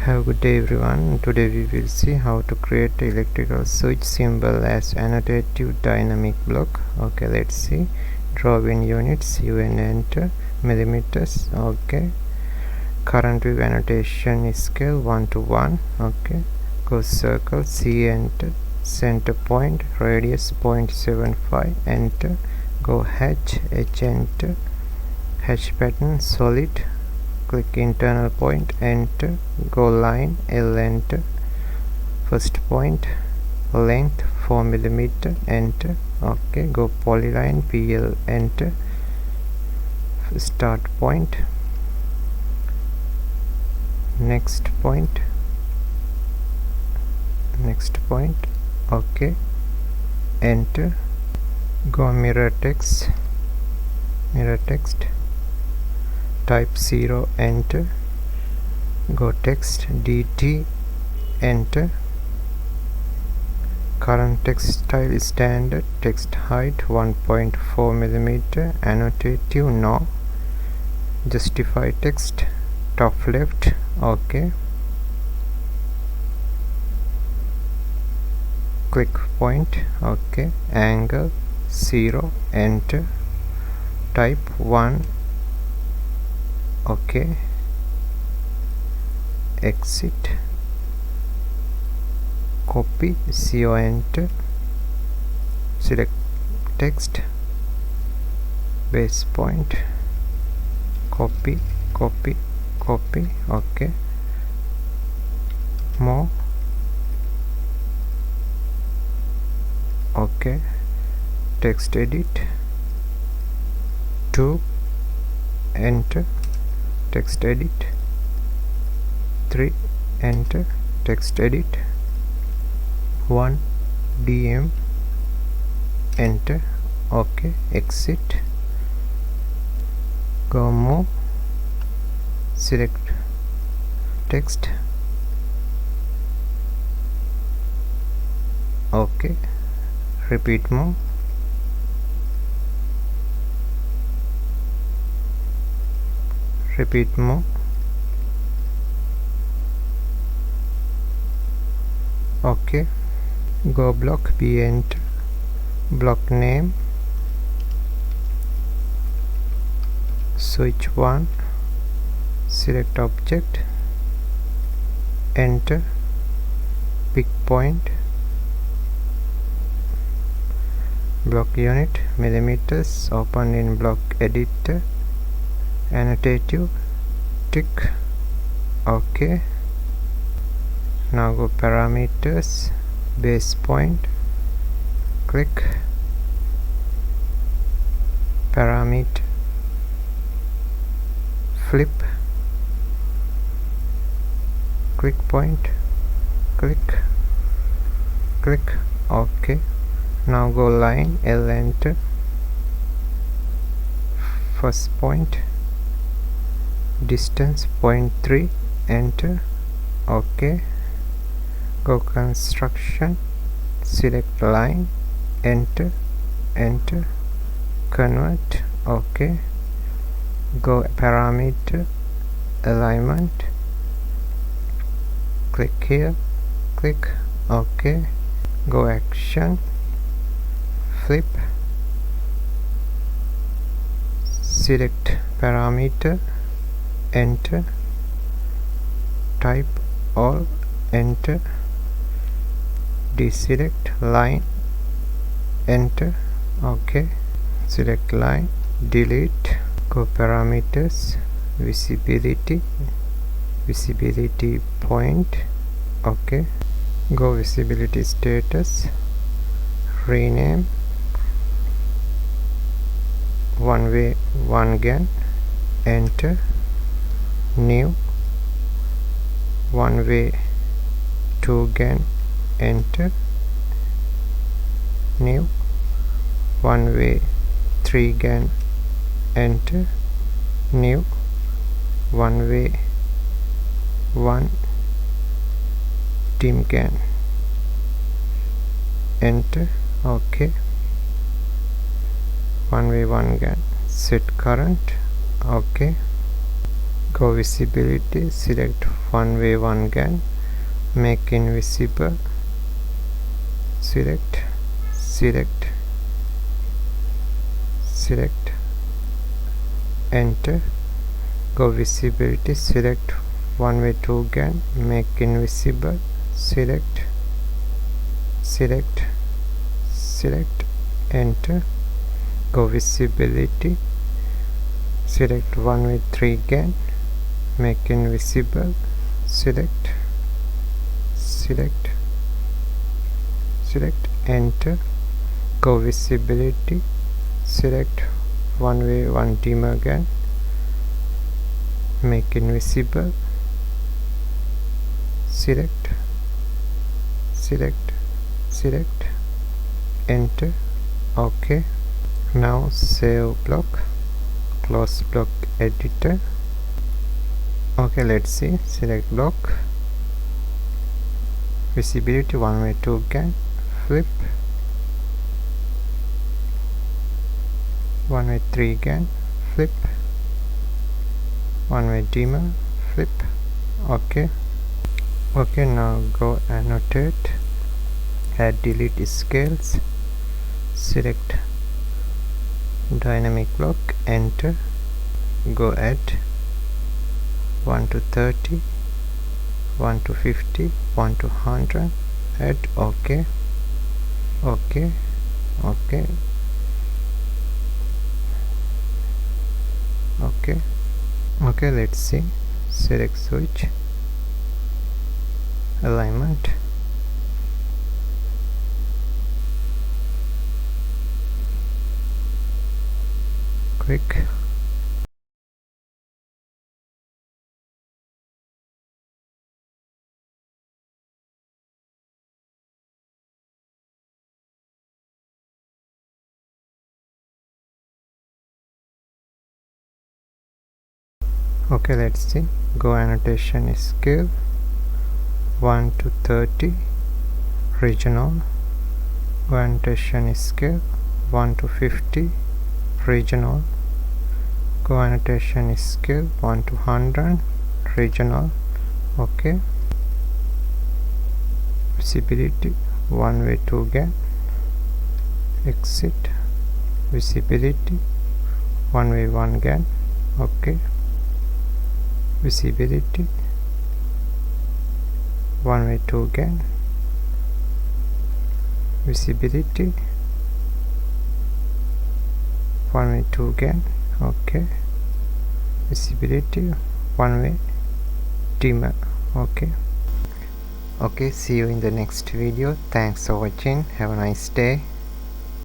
Have a good day everyone. Today we will see how to create electrical switch symbol as annotative dynamic block. Okay, let's see. Draw in units, UN enter, millimeters. Okay, current with annotation scale 1 to 1. Okay, go circle, C enter, center point, radius 0.75 enter, go H enter, H pattern solid, click internal point, enter, go line, L enter, first point, length 4 mm, enter. Okay, go polyline, PL enter, start point, next point, okay, enter, go mirror text, type 0, enter, go text DT, enter, current text style standard, text height 1.4 mm, annotative no, justify text top left, okay, click point, okay, angle 0, enter, type 1, okay, exit, copy, CO enter, select text, base point, copy, okay, more, okay, text edit, 2, enter, text edit, 3, enter, text edit, 1, DM, enter, okay, exit, go more, select text, okay, repeat more, okay, go block, B enter, block name, switch 1, select object, enter, pick point, block unit, millimeters, open in block editor, annotative, tick, okay, now go parameters, base point, click, parameter, flip, click point, click, okay, now go line, L enter, first point, distance 0.3, enter, okay, go construction, select line, enter, convert, okay, go parameter, alignment, click here, click, okay, go action, flip, select parameter, enter, type all, enter, deselect line, enter, okay, select line, delete, go parameters, visibility point, okay, go visibility status, rename, one way one GAN, enter, new, one way 2 GAN, enter, new, one way 3 GAN, enter, new, one way 1 dim GAN, enter, okay, one way 1 GAN, set current, okay, Go visibility, select one way one GAN, make invisible, select, enter. Go visibility, select one way two GAN, make invisible, select, enter. Go visibility, select one way three GAN, make invisible, select, enter. Go visibility, select one way one dimmer GAN, make invisible, select, enter. OK. Now save block, close block editor. OK, let's see. Select block, visibility one way two GAN, flip, one way three GAN, flip, one way dimmer, flip. OK. Now go annotate, add delete scales, select dynamic block, enter. Go add 1 to 30, 1 to 50, 1 to 100, add. OK. Let's see. Select switch, alignment, quick, OK. Let's see. Go annotation scale 1 to 30, regional. Go annotation scale 1 to 50, regional. Go annotation scale 1 to 100, regional. OK. Visibility one way two GAN, exit, visibility one way one GAN. OK. Visibility one way two GAN, visibility one way two GAN. OK. Visibility one way dimmer. OK. See you in the next video. Thanks for watching. Have a nice day.